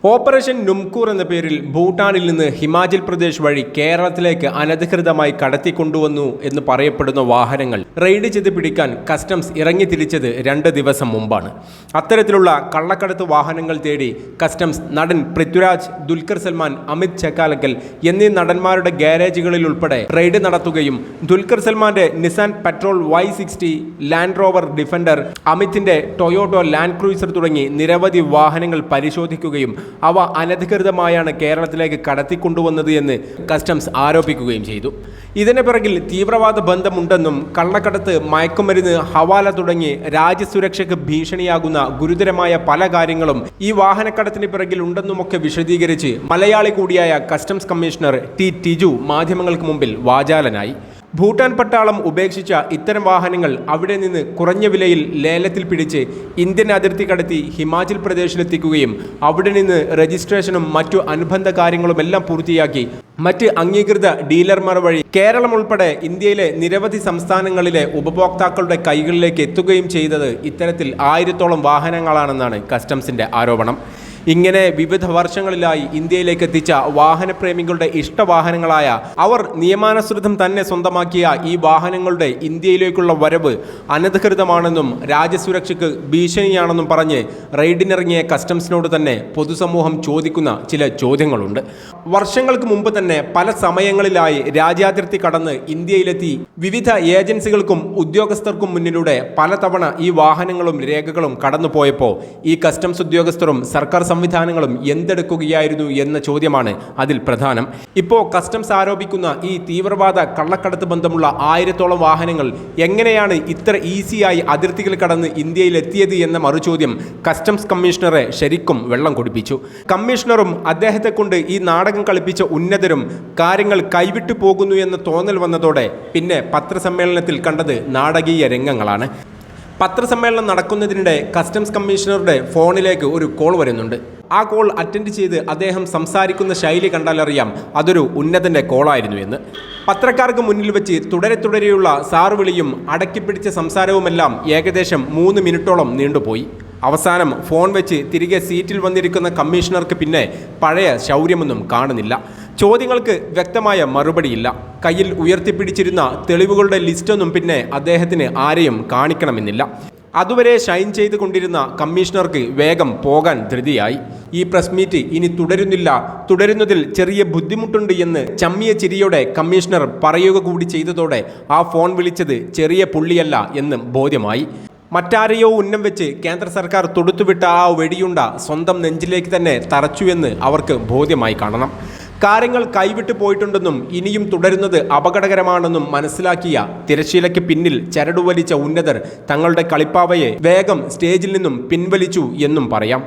Operation നുംകൂർ എന്ന പേരിൽ ഭൂട്ടാനിൽ നിന്ന് ഹിമാചൽ പ്രദേശ് വഴി കേരളത്തിലേക്ക് അനധികൃതമായി കടത്തിക്കൊണ്ടുവന്നു എന്ന് പറയപ്പെടുന്ന വാഹനങ്ങൾ റെയ്ഡ് ചെയ്ത് പിടിക്കാൻ കസ്റ്റംസ് ഇറങ്ങിത്തിരിച്ചത് 2 ദിവസം മുമ്പാണ്. അത്തരത്തിലുള്ള കള്ളക്കടത്ത് വാഹനങ്ങൾ തേടി കസ്റ്റംസ് നടൻ പൃഥ്വിരാജ്, ദുൽഖർ സൽമാൻ, അമിത് ചക്കാലക്കൽ എന്നീ നടന്മാരുടെ ഗാരേജുകളിൽ ഉൾപ്പെടെ റെയ്ഡ് നടത്തുകയും ദുൽഖർ സൽമാന്റെ Nissan patrol Y60, Land Rover Defender, അമിത്തിന്റെ ടൊയോട്ടോ ലാൻഡ് ക്രൂയിസർ തുടങ്ങി നിരവധി വാഹനങ്ങൾ പരിശോധിക്കുകയും അവ അനധികൃതമായാണ് കേരളത്തിലേക്ക് കടത്തിക്കൊണ്ടുവന്നത് എന്ന് കസ്റ്റംസ് ആരോപിക്കുകയും ചെയ്തു. ഇതിന് പിറകിൽ തീവ്രവാദ ബന്ധമുണ്ടെന്നും കള്ളക്കടത്ത്, മയക്കുമരുന്ന്, ഹവാല തുടങ്ങി രാജ്യസുരക്ഷയ്ക്ക് ഭീഷണിയാകുന്ന ഗുരുതരമായ പല കാര്യങ്ങളും ഈ വാഹനക്കടത്തിന് പിറകിൽ ഉണ്ടെന്നുമൊക്കെ വിശദീകരിച്ച് മലയാളി കൂടിയായ കസ്റ്റംസ് കമ്മീഷണർ ടിജു മാധ്യമങ്ങൾക്ക് മുമ്പിൽ വാചാലനായി. ഭൂട്ടാൻ പട്ടാളം ഉപേക്ഷിച്ച ഇത്തരം വാഹനങ്ങൾ അവിടെ നിന്ന് കുറഞ്ഞ വിലയിൽ ലേലത്തിൽ പിടിച്ച് ഇന്ത്യൻ അതിർത്തി കടത്തി ഹിമാചൽ പ്രദേശിലെത്തിക്കുകയും അവിടെ നിന്ന് രജിസ്ട്രേഷനും മറ്റു അനുബന്ധ കാര്യങ്ങളുമെല്ലാം പൂർത്തിയാക്കി മറ്റ് അംഗീകൃത ഡീലർമാർ വഴി കേരളം ഉൾപ്പെടെ ഇന്ത്യയിലെ നിരവധി സംസ്ഥാനങ്ങളിലെ ഉപഭോക്താക്കളുടെ കൈകളിലേക്ക് എത്തുകയും ചെയ്തത് ഇത്തരത്തിൽ 1000-ഓളം വാഹനങ്ങളാണെന്നാണ് കസ്റ്റംസിന്റെ ആരോപണം. ഇങ്ങനെ വിവിധ വർഷങ്ങളിലായി ഇന്ത്യയിലേക്ക് എത്തിച്ച വാഹനപ്രേമികളുടെ ഇഷ്ടവാഹനങ്ങളായ അവർ നിയമാനുസൃതം തന്നെ സ്വന്തമാക്കിയ ഈ വാഹനങ്ങളുടെ ഇന്ത്യയിലേക്കുള്ള വരവ് അനധികൃതമാണെന്നും രാജ്യസുരക്ഷയ്ക്ക് ഭീഷണിയാണെന്നും പറഞ്ഞ് റെയ്ഡിനിറങ്ങിയ കസ്റ്റംസിനോട് തന്നെ പൊതുസമൂഹം ചോദിക്കുന്ന ചില ചോദ്യങ്ങളുണ്ട്. വർഷങ്ങൾക്ക് മുമ്പ് തന്നെ പല സമയങ്ങളിലായി രാജ്യാതിർത്തി കടന്ന് ഇന്ത്യയിലെത്തി വിവിധ ഏജൻസികൾക്കും ഉദ്യോഗസ്ഥർക്കും മുന്നിലൂടെ പലതവണ ഈ വാഹനങ്ങളും രേഖകളും കടന്നുപോയപ്പോൾ ഈ കസ്റ്റംസ് ഉദ്യോഗസ്ഥരും സർക്കാർ സംവിധാനങ്ങളും എന്തെടുക്കുകയായിരുന്നു എന്ന ചോദ്യമാണ് അതിൽ പ്രധാനം. ഇപ്പോൾ കസ്റ്റംസ് ആരോപിക്കുന്ന ഈ തീവ്രവാദ കള്ളക്കടത്ത് ബന്ധമുള്ള 1000-ഓളം വാഹനങ്ങൾ എങ്ങനെയാണ് ഇത്ര ഈസിയായി അതിർത്തികൾ കടന്ന് ഇന്ത്യയിൽ എത്തിയത് എന്ന മറുചോദ്യം കസ്റ്റംസ് കമ്മീഷണറെ ശരിക്കും വെള്ളം കുടിപ്പിച്ചു. കമ്മീഷണറും അദ്ദേഹത്തെ കൊണ്ട് ഈ നാടകം കളിപ്പിച്ച ഉന്നതരും കാര്യങ്ങൾ കൈവിട്ടു പോകുന്നു എന്ന തോന്നൽ വന്നതോടെ പിന്നെ പത്രസമ്മേളനത്തിൽ കണ്ടത് നാടകീയ രംഗങ്ങളാണ്. പത്രസമ്മേളനം നടക്കുന്നതിനിടെ കസ്റ്റംസ് കമ്മീഷണറുടെ ഫോണിലേക്ക് ഒരു കോൾ വരുന്നുണ്ട്. ആ കോൾ അറ്റൻഡ് ചെയ്ത് അദ്ദേഹം സംസാരിക്കുന്ന ശൈലി കണ്ടാലറിയാം അതൊരു ഉന്നതൻ്റെ കോളായിരുന്നു എന്ന്. പത്രക്കാർക്ക് മുന്നിൽ വെച്ച് തുടരെയുള്ള സാർ വിളിയും അടക്കിപ്പിടിച്ച സംസാരവുമെല്ലാം ഏകദേശം 3 മിനിറ്റോളം നീണ്ടുപോയി. അവസാനം ഫോൺ വെച്ച് തിരികെ സീറ്റിൽ വന്നിരിക്കുന്ന കമ്മീഷണർക്ക് പിന്നെ പഴയ ശൗര്യമൊന്നും കാണുന്നില്ല. ചോദ്യങ്ങൾക്ക് വ്യക്തമായ മറുപടിയില്ല. കയ്യിൽ ഉയർത്തിപ്പിടിച്ചിരുന്ന തെളിവുകളുടെ ലിസ്റ്റൊന്നും പിന്നെ അദ്ദേഹത്തിന് ആരെയും കാണിക്കണമെന്നില്ല. അതുവരെ ഷൈൻ ചെയ്തുകൊണ്ടിരുന്ന കമ്മീഷണർക്ക് വേഗം പോകാൻ ധൃതിയായി. ഈ പ്രസ് മീറ്റ് ഇനി തുടരുന്നതിൽ ചെറിയ ബുദ്ധിമുട്ടുണ്ട് എന്ന് ചമ്മിയ ചിരിയോടെ കമ്മീഷണർ പറയുക കൂടി ചെയ്തതോടെ ആ ഫോൺ വിളിച്ചത് ചെറിയ പുള്ളിയല്ല എന്ന് ബോധ്യമായി. മറ്റാരെയോ ഉന്നം വെച്ച് കേന്ദ്ര സർക്കാർ തൊടുത്തുവിട്ട ആ വെടിയുണ്ട സ്വന്തം നെഞ്ചിലേക്ക് തന്നെ തറച്ചുവെന്ന് അവർക്ക് ബോധ്യമായി കാണണം. കാര്യങ്ങൾ കൈവിട്ടു പോയിട്ടുണ്ടെന്നും ഇനിയും തുടരുന്നത് അപകടകരമാണെന്നും മനസ്സിലാക്കിയ തിരശ്ശീലയ്ക്ക് പിന്നിൽ ചരടുവലിച്ച ഉന്നതർ തങ്ങളുടെ കളിപ്പാവയെ വേഗം സ്റ്റേജിൽ നിന്നും പിൻവലിച്ചു എന്നും പറയാം.